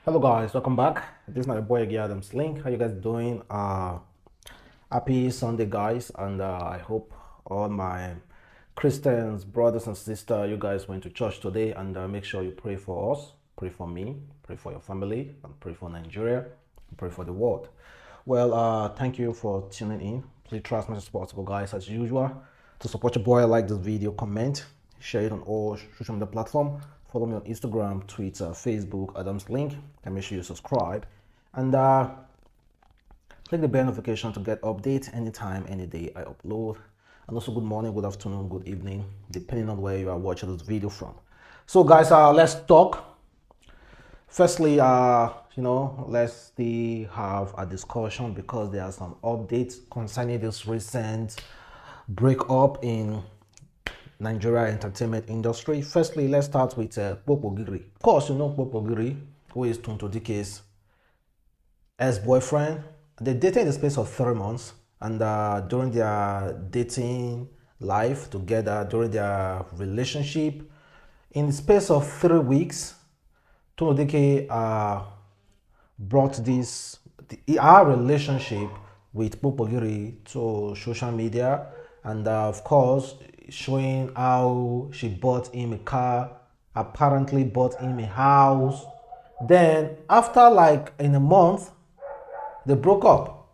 Hello guys, welcome back. This is my boy again, Adamslink. How you guys doing? Happy Sunday guys, and I hope all my Christians, brothers and sisters, you guys went to church today, and make sure you pray for us, pray for me, pray for your family, and pray for Nigeria, and pray for the world. Well, thank you for tuning in. Please try as much as possible guys, as usual. To support your boy, like this video, comment, share it on all social media platforms. Follow me on Instagram, Twitter, Facebook, Adamslink, and make sure you subscribe. And click the bell notification to get updates anytime, any day I upload. And also good morning, good afternoon, good evening, depending on where you are watching this video from. So guys, let's talk. Firstly, let's have a discussion because there are some updates concerning this recent breakup in Nigeria entertainment industry. Firstly, let's start with Popogiri. Of course, you know Popogiri, who is Tonto Dikeh's ex-boyfriend. They dated in the space of 3 months, and during their dating life together, during their relationship, in the space of 3 weeks, Tonto Dikeh brought our relationship with Popogiri to social media, and of course showing how she bought him a car, apparently bought him a house. Then after like in a month, they broke up.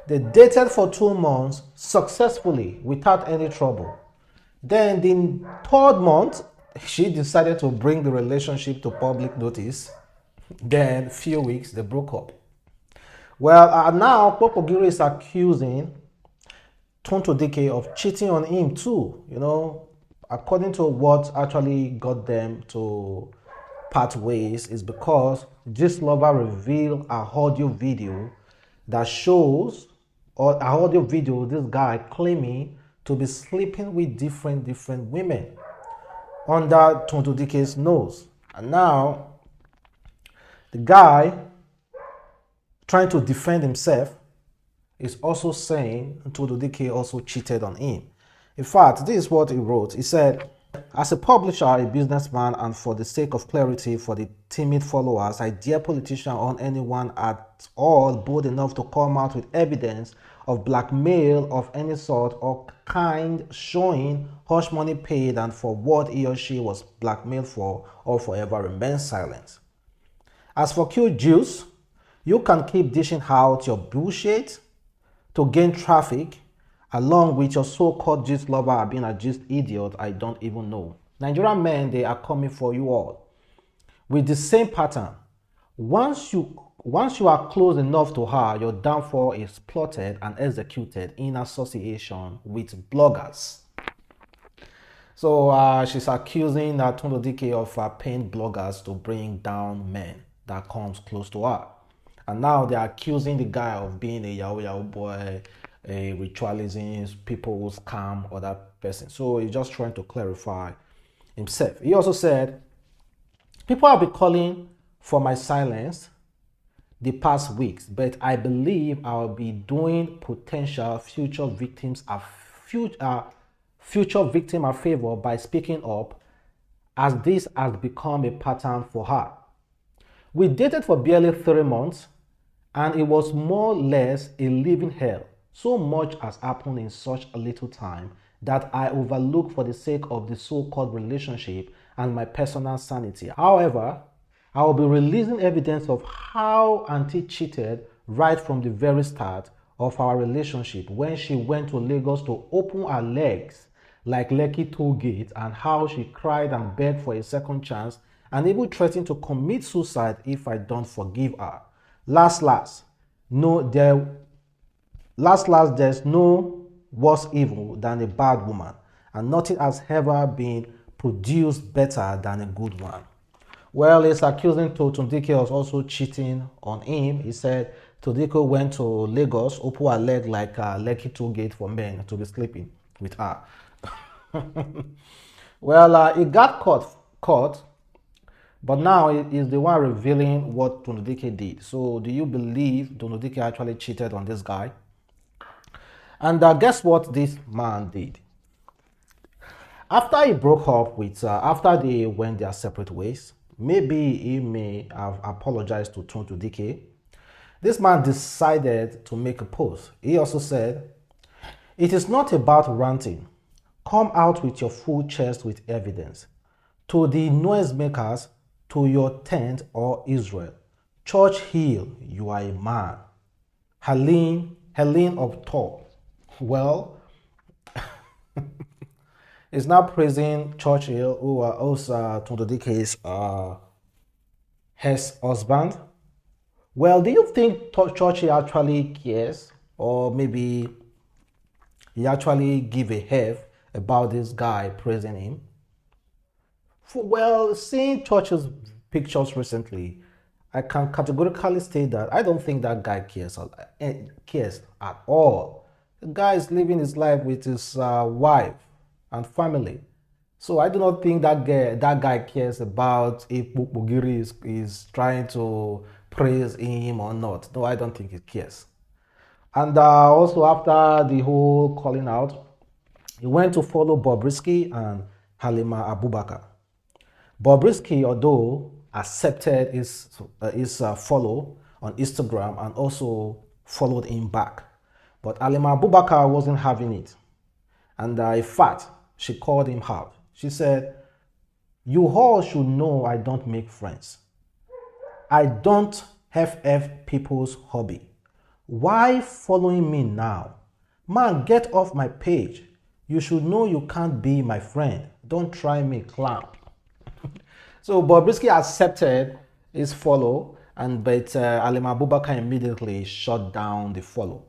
They dated for 2 months successfully without any trouble. Then the 3rd month, she decided to bring the relationship to public notice. Then few weeks, they broke up. Well, now Popogiri is accusing Tonto Dikeh of cheating on him too, according to what actually got them to part ways is because this lover revealed an audio video that shows, or an audio video, this guy claiming to be sleeping with different women under Tonto Dikeh's nose. And now the guy trying to defend himself is also saying Tonto Dikeh also cheated on him. In fact, this is what he wrote. He said, as a publisher, a businessman, and for the sake of clarity for the timid followers, I dare politician on anyone at all bold enough to come out with evidence of blackmail of any sort or kind showing hush money paid and for what he or she was blackmailed for or forever remain silent. As for cute juice, you can keep dishing out your bullshit to gain traffic, along with your so-called gist lover being a gist idiot I don't even know. Nigerian men, they are coming for you all with the same pattern. Once you are close enough to her, your downfall is plotted and executed in association with bloggers. So she's accusing Tonto Dikeh of paying bloggers to bring down men that comes close to her. And now they're accusing the guy of being a yahoo boy, a ritualism, people who scam other person. So he's just trying to clarify himself. He also said, people have been calling for my silence the past weeks, but I believe I'll be doing potential future victims a favor by speaking up, as this has become a pattern for her. We dated for barely 3 months, and it was more or less a living hell. So much has happened in such a little time that I overlook for the sake of the so-called relationship and my personal sanity. However, I will be releasing evidence of how Auntie cheated right from the very start of our relationship when she went to Lagos to open her legs like Lekki toll gate, and how she cried and begged for a second chance and even threatened to commit suicide if I don't forgive her. Last, there's no worse evil than a bad woman, and nothing has ever been produced better than a good one. Well, he's accusing Tonto Dikeh of also cheating on him. He said Tonto Dikeh went to Lagos, opened her leg like a Lekki toll gate for men to be sleeping with her. Well, he got caught. But now he is the one revealing what Tonto Dikeh did. So do you believe Tonto Dikeh actually cheated on this guy? And guess what this man did? After he broke up with, after they went their separate ways, Maybe he may have apologized to Tonto Dikeh. This man decided to make a post. He also said, "It is not about ranting. Come out with your full chest with evidence. To the noisemakers, to your tent or Israel. Church Hill, you are a man. Helene of Tor." Well, he's now praising Church Hill, who are also Tonto Dikeh's husband. Well, do you think Churchill actually cares, or maybe he actually give a F about this guy praising him? Well, seeing Churchill's pictures recently, I can categorically state that I don't think that guy cares at all. The guy is living his life with his wife and family. So I do not think that guy cares about if Bugiri is trying to praise him or not. No, I don't think he cares. And also after the whole calling out, he went to follow Bobrisky and Halima Abubakar. Bobrisky, although accepted his follow on Instagram and also followed him back, but Halima Abubakar wasn't having it. And in fact, she called him out. She said, "You all should know I don't make friends. I don't FF people's hobby. Why following me now? Man, get off my page. You should know you can't be my friend. Don't try me, clown." So Bobrisky accepted his follow, but Halima Abubakar immediately shut down the follow.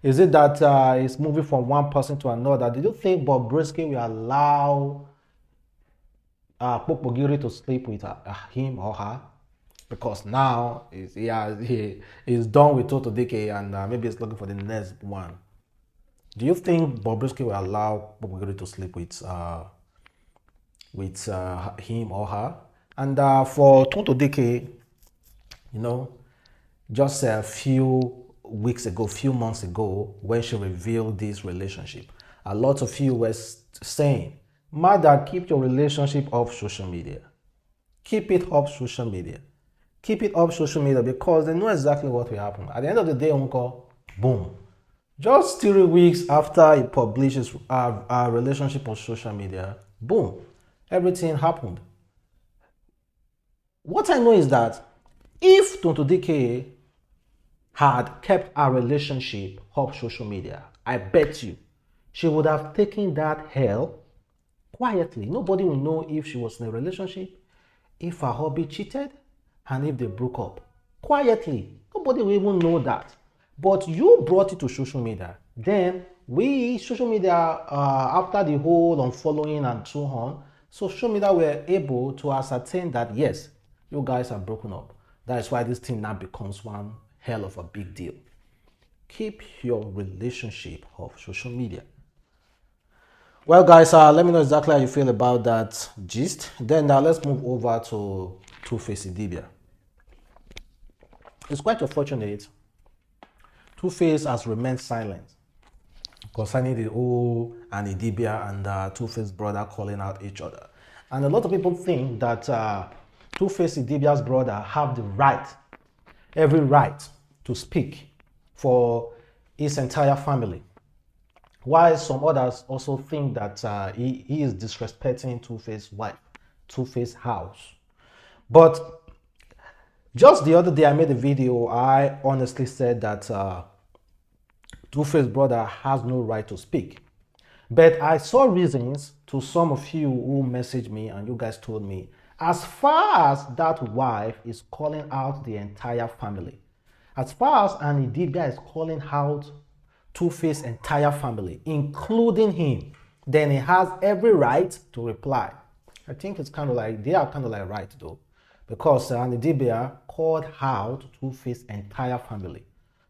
Is it that he's moving from one person to another? Did you think Bobrisky will allow Pokpogiri to sleep with him or her? Because now he's done with Tonto Dikeh and maybe he's looking for the next one. Do you think Bobrisky will allow Pokpogiri to sleep with him or her? And for Tonto Dikeh, just a few months ago, when she revealed this relationship, a lot of you were saying, "Mother, keep your relationship off social media. Keep it off social media. Keep it off social media," because they know exactly what will happen. At the end of the day, Uncle, boom. Just 3 weeks after he publishes our relationship on social media, boom, everything happened. What I know is that if Tonto Dikeh had kept our relationship off social media, I bet you she would have taken that hell quietly. Nobody will know if she was in a relationship, if her hubby cheated, and if they broke up. Quietly. Nobody will even know that. But you brought it to social media. Then social media, after the whole unfollowing and so on, social media were able to ascertain that yes, you guys are broken up. That is why this thing now becomes one hell of a big deal. Keep your relationship off social media. Well, guys, let me know exactly how you feel about that gist. Then let's move over to Two-Face Idibia. It's quite unfortunate. Two-Face has remained silent concerning the whole and Idibia and Two-Face brother calling out each other. And a lot of people think that Two-Face Idibia's brother have the right, every right to speak for his entire family. While some others also think that he is disrespecting Two-Face's wife, Two-Face's house. But just the other day I made a video, I honestly said that Two-Face brother has no right to speak. But I saw reasons to some of you who messaged me and you guys told me, as far as that wife is calling out the entire family, as far as an Idibia is calling out Two-Face's entire family, including him, then he has every right to reply. I think it's kind of like, they are kind of like right though, because an Idibia called out Two-Face's entire family.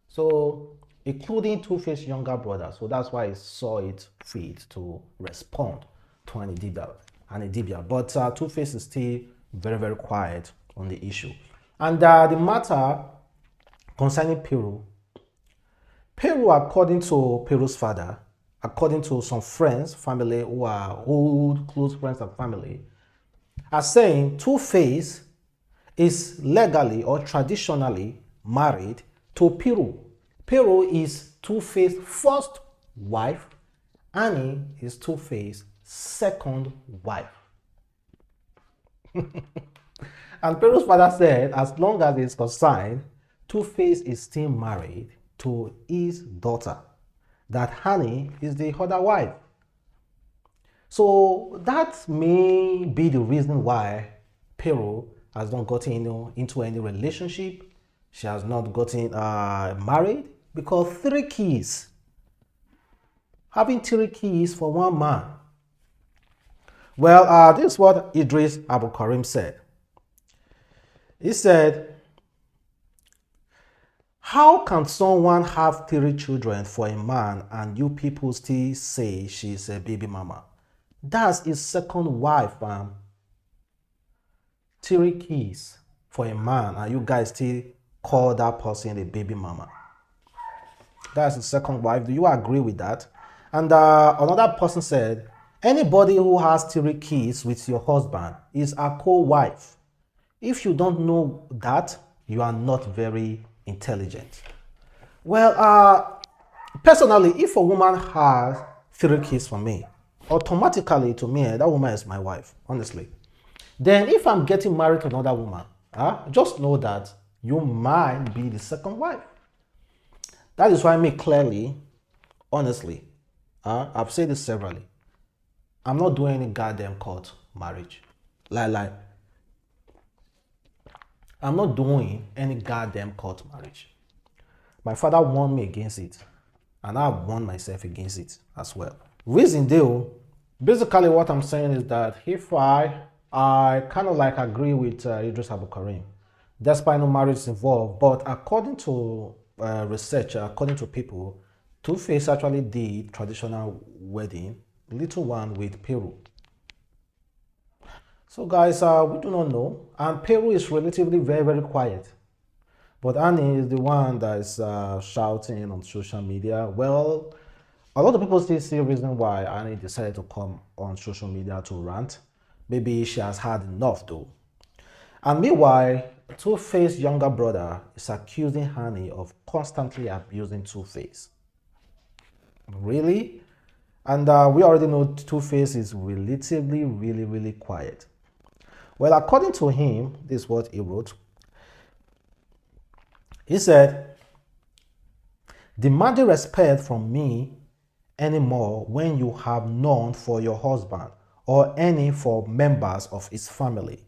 So, including Two-Face's younger brother. So that's why he saw it fit to respond to an Idibia. But Two-Face is still very, very quiet on the issue. And the matter concerning Peru, according to Peru's father, according to some friends, family who are old, close friends and family, are saying Two-Face is legally or traditionally married to Peru. Peru is Two-Face's first wife. Annie is Two-Face's second wife. And Peru's father said, as long as it's concerned, Two-Face is still married to his daughter, that Annie is the other wife. So that may be the reason why Peru has not gotten into any relationship. She has not gotten married, because 3 kids, having 3 kids for one man. Well, this is what Idris Abu Karim said. He said, how can someone have 3 children for a man and you people still say she's a baby mama? That's his second wife, man. 3 kids for a man and you guys still call that person a baby mama. That's his second wife. Do you agree with that? And another person said, anybody who has 3 kids with your husband is a co-wife. If you don't know that, you are not very intelligent. Well, personally, if a woman has 3 kids for me, automatically to me, that woman is my wife, honestly. Then if I'm getting married to another woman, just know that you might be the second wife. That is why I make clearly, honestly, I've said this severally, I'm not doing any goddamn court marriage. Like, I'm not doing any goddamn court marriage. My father warned me against it, and I've warned myself against it as well. Reason though, basically what I'm saying is that if I kind of like agree with Idris Abu Karim, despite no marriage involved, but according to research, according to people, Two-Face actually did traditional wedding, little one with Peru. So guys, we do not know, and Peru is relatively very quiet. But Annie is the one that is shouting on social media. Well, a lot of people still see a reason why Annie decided to come on social media to rant. Maybe she has had enough though. And meanwhile, Two-Face's younger brother is accusing Annie of constantly abusing Two-Face. Really? And we already know Two-Face is relatively really quiet. Well, according to him, this is what he wrote. He said, demanding respect from me anymore when you have none for your husband or any for members of his family,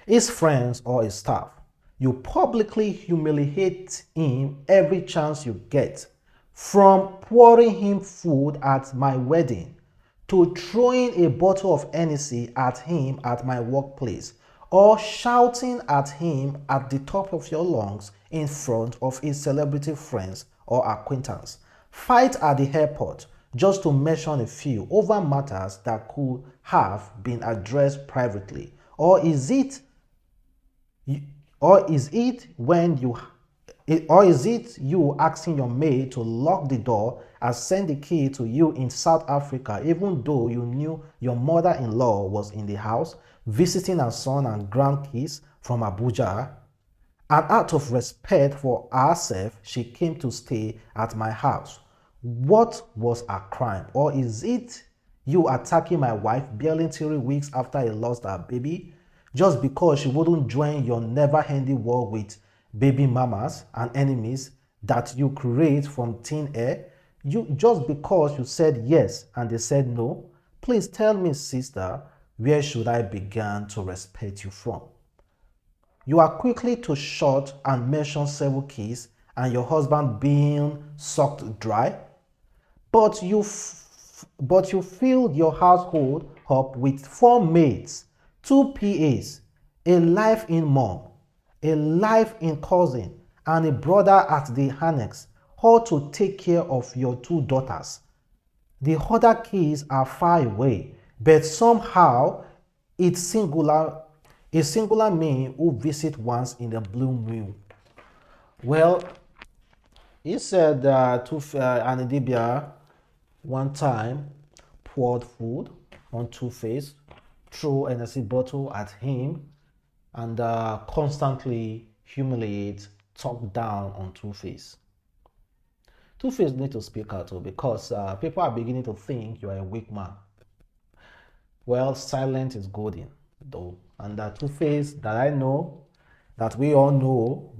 his friends or his staff. You publicly humiliate him every chance you get, from pouring him food at my wedding to throwing a bottle of Hennessy at him at my workplace, or shouting at him at the top of your lungs in front of his celebrity friends or acquaintance. Fight at the airport, just to mention a few, over matters that could have been addressed privately. Or is it you asking your maid to lock the door and send the key to you in South Africa, even though you knew your mother-in-law was in the house visiting her son and grandkids from Abuja, and out of respect for herself, she came to stay at my house? What was her crime? Or is it you attacking my wife barely 3 weeks after he lost her baby, just because she wouldn't join your never-ending war with baby mamas and enemies that you create from thin air? Just because you said yes and they said no? Please tell me, sister, where should I begin to respect you from? You are quickly to short and mention several kids and your husband being sucked dry, but you filled your household up with 4 maids, 2 PAs, a live-in mom, a live-in cousin, and a brother at the annex, all to take care of your 2 daughters. The other kids are far away, but somehow it's singular me who visit once in the blue moon. Well, he said Idibia one time poured food on Two-Face, threw an acid bottle at him, and constantly humiliate, talk down on Two-Face. Two-Face need to speak out too, because people are beginning to think you are a weak man. Well, silent is golden, though. And that Two-Face that I know, that we all know,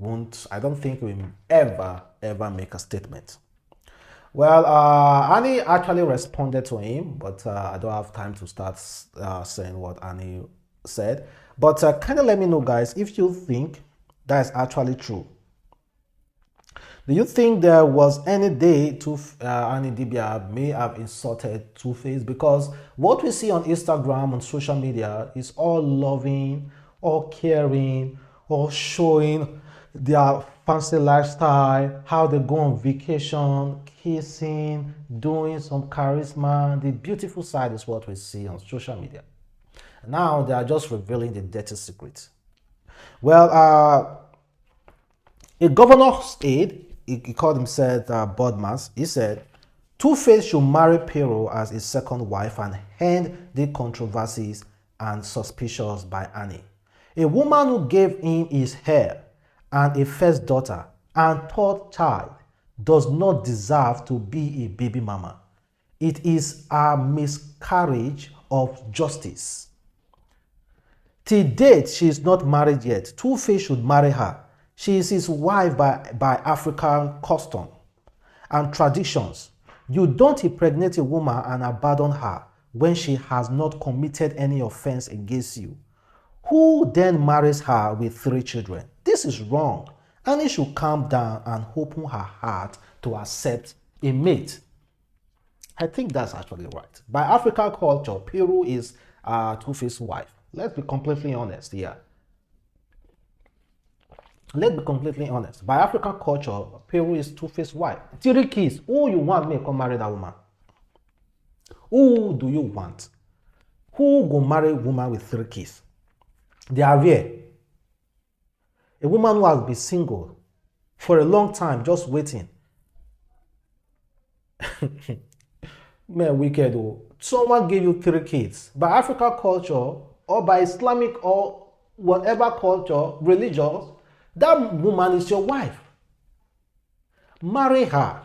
I don't think will ever make a statement. Well, Annie actually responded to him, but I don't have time to start saying what Annie said. But kind of let me know, guys, if you think that is actually true. Do you think there was any day Idibia may have insulted Two-Face? Because what we see on Instagram, on social media, is all loving, all caring, all showing their fancy lifestyle, how they go on vacation, kissing, doing some charisma. The beautiful side is what we see on social media. Now they are just revealing the dirty secrets. Well, a governor's aide, he called himself Bodmas. He said, Two-Face should marry Pero as his second wife and end the controversies and suspicions by Annie. A woman who gave him his hair and a first daughter and third child does not deserve to be a baby mama. It is a miscarriage of justice. Till date, she is not married yet. Two-Face should marry her. She is his wife by African custom and traditions. You don't impregnate a woman and abandon her when she has not committed any offense against you. Who then marries her with 3 children? This is wrong, and he should calm down and open her heart to accept a mate. I think that's actually right. By African culture, Peru is Two-Face's wife. Let's be completely honest here. Let's be completely honest. By African culture, Peru is Two-Face's wife. 3 kids. Who you want me to come marry that woman? Who do you want? Who go marry a woman with 3 kids? They are rare. A woman who has been single for a long time, just waiting. Man, wicked. Someone gave you 3 kids. By African culture, or by Islamic or whatever culture, religious, that woman is your wife. Marry her.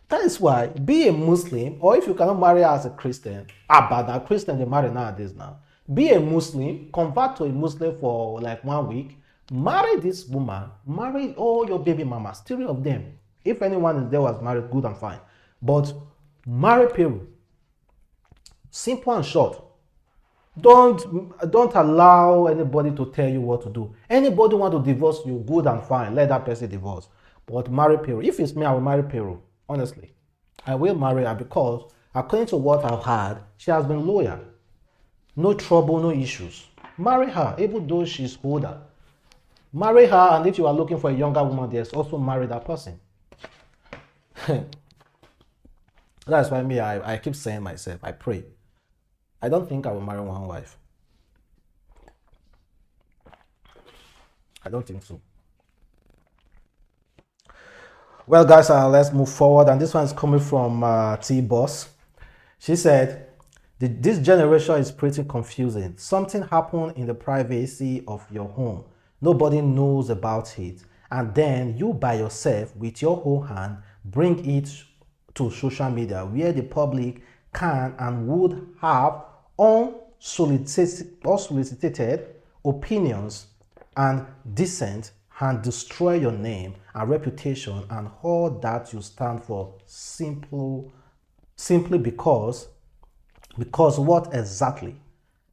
That is why, be a Muslim, or if you cannot marry her as a Christian, but a Christian they marry nowadays now. Be a Muslim, convert to a Muslim for like 1 week, marry this woman, marry all your baby mamas, 3 of them. If anyone is there was married, good and fine. But marry Peru. Simple and short. Don't allow anybody to tell you what to do. Anybody want to divorce you, good and fine, let that person divorce. But marry Peru. If it's me, I will marry Peru. Honestly, I will marry her because according to what I've heard, she has been loyal. No trouble, no issues. Marry her, even though she's older. Marry her, and if you are looking for a younger woman, there's also marry that person. That's why me, I keep saying myself, I pray. I don't think I will marry one wife. I don't think so. Well, guys, let's move forward. And this one is coming from T-Boss. She said, this generation is pretty confusing. Something happened in the privacy of your home. Nobody knows about it. And then you by yourself, with your own hand, bring it to social media where the public can and would have unsolicited opinions and dissent and destroy your name and reputation and all that you stand for simply because what exactly?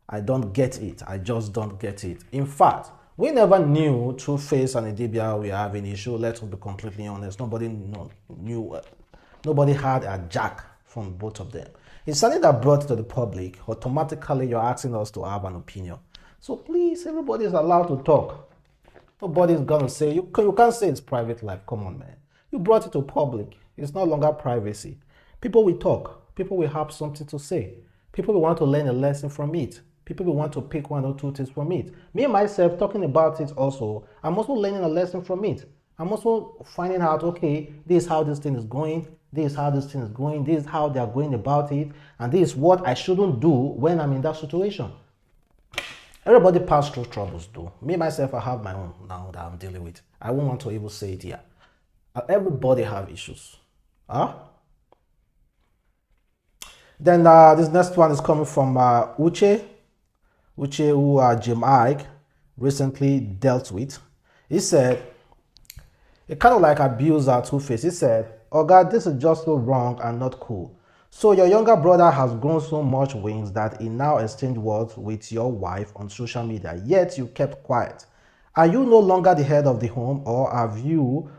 I don't get it. I just don't get it. In fact, we never knew Two-Face and Idibia were having an issue. Let's be completely honest. Nobody knew. Nobody had a jack from both of them. It's something that brought it to the public. Automatically, you're asking us to have an opinion. So please, everybody is allowed to talk. Nobody's gonna say, you can't say it's private life. Come on, man. You brought it to public. It's no longer privacy. People will talk. People will have something to say. People will want to learn a lesson from it. People will want to pick 1 or 2 things from it. Me and myself talking about it also, I'm also learning a lesson from it. I'm also finding out, okay, this is how this thing is going. This is how this thing is going. This is how they are going about it. And this is what I shouldn't do when I'm in that situation. Everybody pass through troubles though. Me, myself, I have my own now that I'm dealing with. I won't want to even say it here. Everybody have issues. Huh? Then this next one is coming from Uche. Uche, who Jim Ike recently dealt with. He said, it kind of like abuse Two-Face. He said, oh God, this is just so wrong and not cool. So your younger brother has grown so much wings that he now exchanged words with your wife on social media, yet you kept quiet. Are you no longer the head of the home, or have you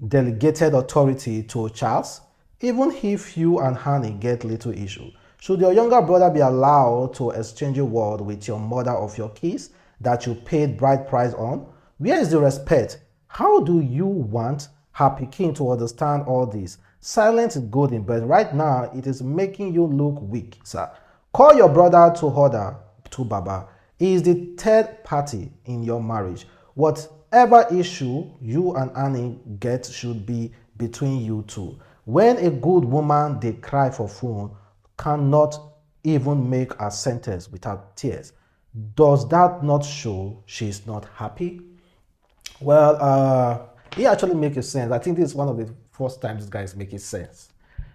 delegated authority to Charles? Even if you and Honey get little issue, should your younger brother be allowed to exchange a word with your mother of your kids that you paid bride price on? Where is the respect? How do you want her pikin to understand all this? Silence is good, but right now it is making you look weak, sir. Call your brother to order to Baba. He is the third party in your marriage. Whatever issue you and Annie get should be between you two. When a good woman they cry for phone cannot even make a sentence without tears, does that not show she is not happy? Well, he actually makes sense. I think this is one of the first times this guy is making sense.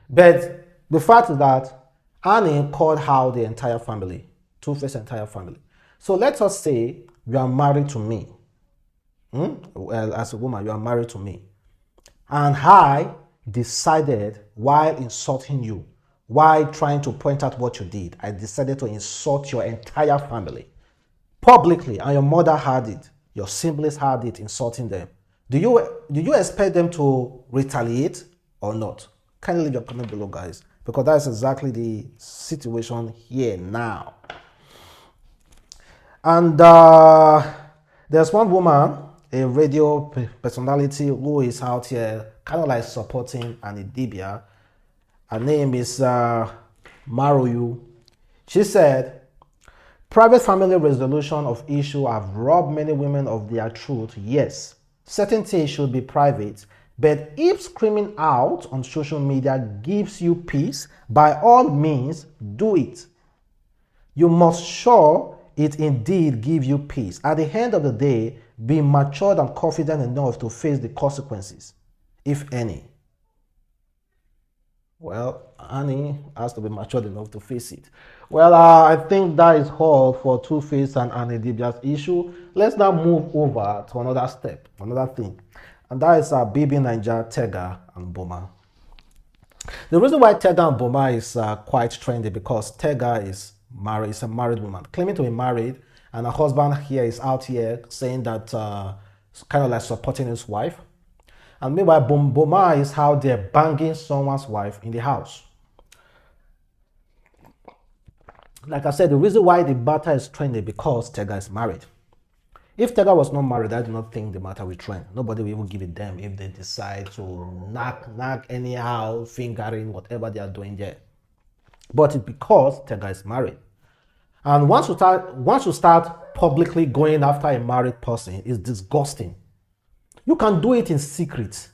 But the fact is that Annie called out the entire family, Two-Face entire family. So let us say you are married to me. Well, as a woman, you are married to me. And I decided, while insulting you, while trying to point out what you did, I decided to insult your entire family publicly, and your mother had it. Your siblings had it, insulting them. Do you expect them to retaliate or not? Kindly leave your comment below, guys, because that's exactly the situation here now. And there's one woman, a radio personality, who is out here kind of like supporting an Idibia. Her name is Maruyu. She said, private family resolution of issue have robbed many women of their truth. Yes, certain things should be private, but if screaming out on social media gives you peace, by all means, do it. You must show it indeed give you peace. At the end of the day, be matured and confident enough to face the consequences, if any. Well, Annie has to be matured enough to face it. Well, I think that is all for Two-Face and Idibia's issue. Let's now move over to another step, another thing. And that is Bbnaija Tega Boma. The reason why Tega Boma is quite trendy because Tega is married, is a married woman, claiming to be married, and her husband here is out here saying that kind of like supporting his wife. And meanwhile, Boma is out there banging someone's wife in the house. Like I said, the reason why the matter is trending because Tega is married. If Tega was not married, I do not think the matter will trend. Nobody will even give it them if they decide to knock anyhow, fingering whatever they are doing there. But it's because Tega is married. And once you start publicly going after a married person, it's disgusting. You can do it in secret.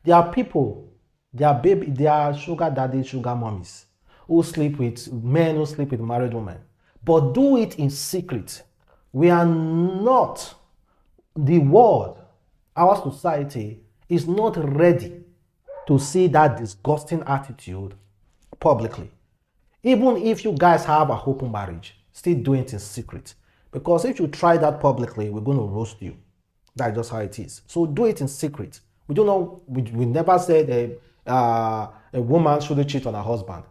There are people, they are sugar daddy, sugar mommies who sleep with men who sleep with married women. But do it in secret. We are not, the world, our society is not ready to see that disgusting attitude publicly. Even if you guys have a open marriage, still do it in secret. Because if you try that publicly, we're going to roast you. That's just how it is. So do it in secret. We don't know, we never said a woman shouldn't cheat on her husband,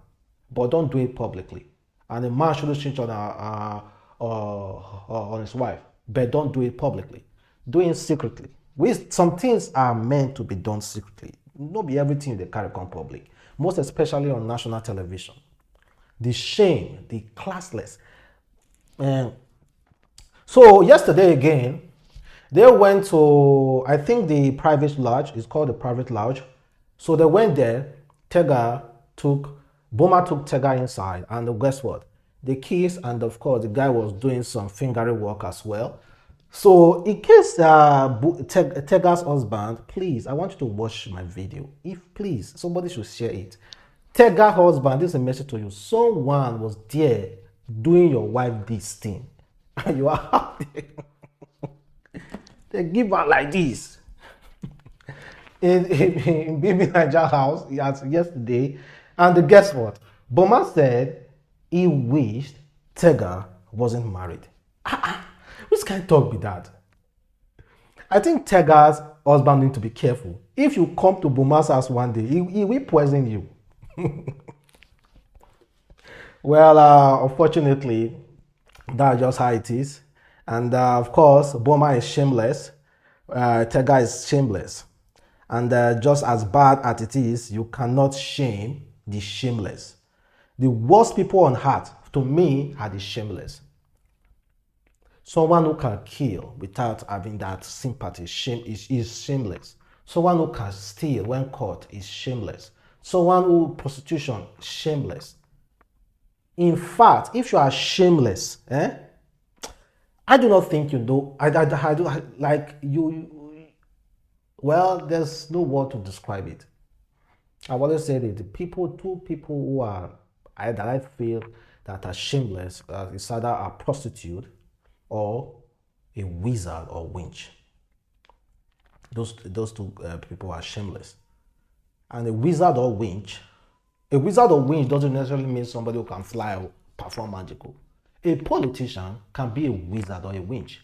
but don't do it publicly. And a man shouldn't cheat on his wife, but don't do it publicly. Do it secretly. Some things are meant to be done secretly. Not be everything they carry on public, most especially on national television. The shame, the classless. So yesterday again, they went to, I think the private lodge, it's called the private lodge. So they went there, Boma took Tega inside, and guess what? They kissed, and of course the guy was doing some fingering work as well. So in case Tega's husband, please, I want you to watch my video. If please, somebody should share it. Tega's husband, this is a message to you. Someone was there doing your wife this thing. and you are out there. They give her like this. In Bbnaija house yesterday, and guess what? Boma said he wished Tega wasn't married. Which kind of talk be that? I think Tega's husband need to be careful. If you come to Boma's house one day, he will poison you. Well, unfortunately, that's just how it is. And of course, Boma is shameless. Tega is shameless. And just as bad as it is, you cannot shame the shameless. The worst people on earth, to me, are the shameless. Someone who can kill without having that sympathy is shameless. Someone who can steal when caught is shameless. Someone who prostitution, shameless. In fact, if you are shameless, I do not think you know. I do like you. Well, there's no word to describe it. I've always said it. Two people who are that I feel that are shameless is either a prostitute or a wizard or winch. Those two people are shameless. And a wizard or winch doesn't necessarily mean somebody who can fly or perform magical. A politician can be a wizard or a winch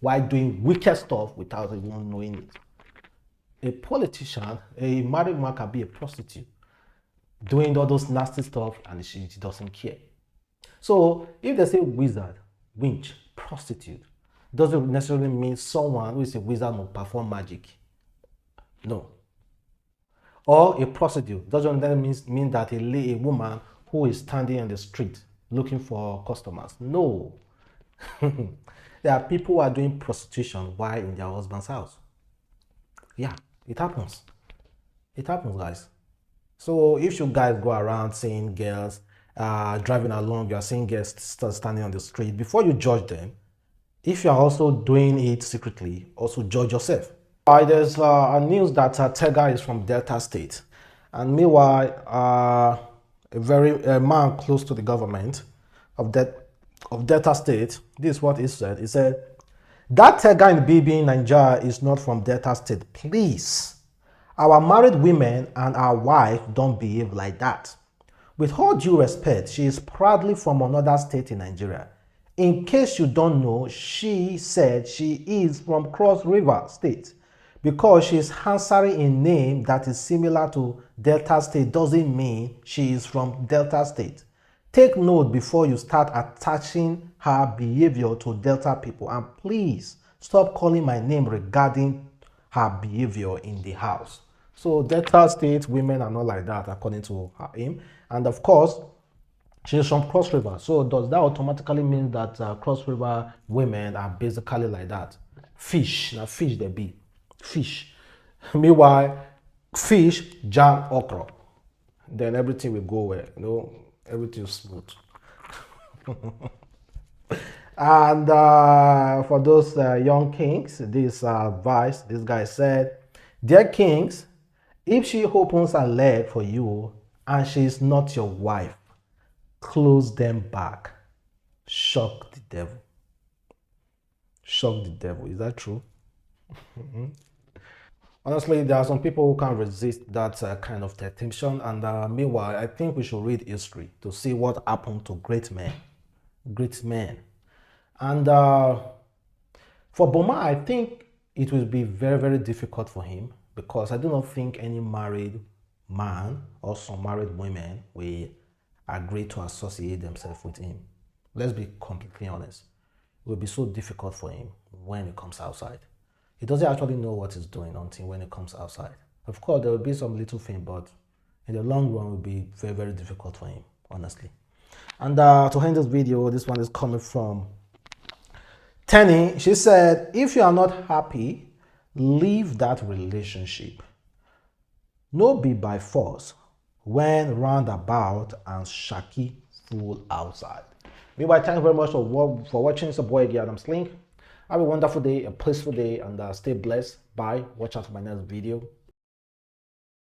while doing wicked stuff without even knowing it. A politician, a married woman can be a prostitute doing all those nasty stuff and she doesn't care. So if they say wizard, winch, prostitute, doesn't necessarily mean someone who is a wizard will perform magic. No. Or a prostitute doesn't mean that a woman who is standing on the street looking for customers. No. There are people who are doing prostitution while in their husband's house. Yeah, it happens. It happens, guys. So if you guys go around seeing girls driving along, you are seeing girls standing on the street, before you judge them, if you are also doing it secretly, also judge yourself. There's a news that Tega is from Delta State, and meanwhile, a man close to the government of Delta State, this is what he said. He said, that Tega in Bbnaija is not from Delta State. Please, our married women and our wife don't behave like that. With all due respect, she is proudly from another state in Nigeria. In case you don't know, she said she is from Cross River State. Because she is answering a name that is similar to Delta State doesn't mean she is from Delta State. Take note before you start attaching her behavior to Delta people, and please stop calling my name regarding her behavior in the house. So Delta State women are not like that according to him. And of course, she is from Cross River. So does that automatically mean that Cross River women are basically like that? Fish, now fish they be. Fish. Meanwhile, fish jam okra. Then everything will go well. Everything is smooth. And for those young kings, this advice, this guy said, dear kings, if she opens her leg for you and she is not your wife, close them back. Shock the devil. Shock the devil. Is that true? Honestly, there are some people who can't resist that kind of temptation. And meanwhile, I think we should read history to see what happened to great men. Great men. And for Boma, I think it will be very, very difficult for him, because I do not think any married man or some married women will agree to associate themselves with him. Let's be completely honest. It will be so difficult for him when he comes outside. He doesn't actually know what he's doing until when he comes outside. Of course, there will be some little thing, but in the long run, it will be very, very difficult for him, honestly. And to end this video, this one is coming from Tenny. She said, if you are not happy, leave that relationship. No be by force when roundabout and shaki full outside. Meanwhile, thank you very much for watching. It's your boy, Adamslink. Have a wonderful day, a peaceful day, and stay blessed. Bye. Watch out for my next video.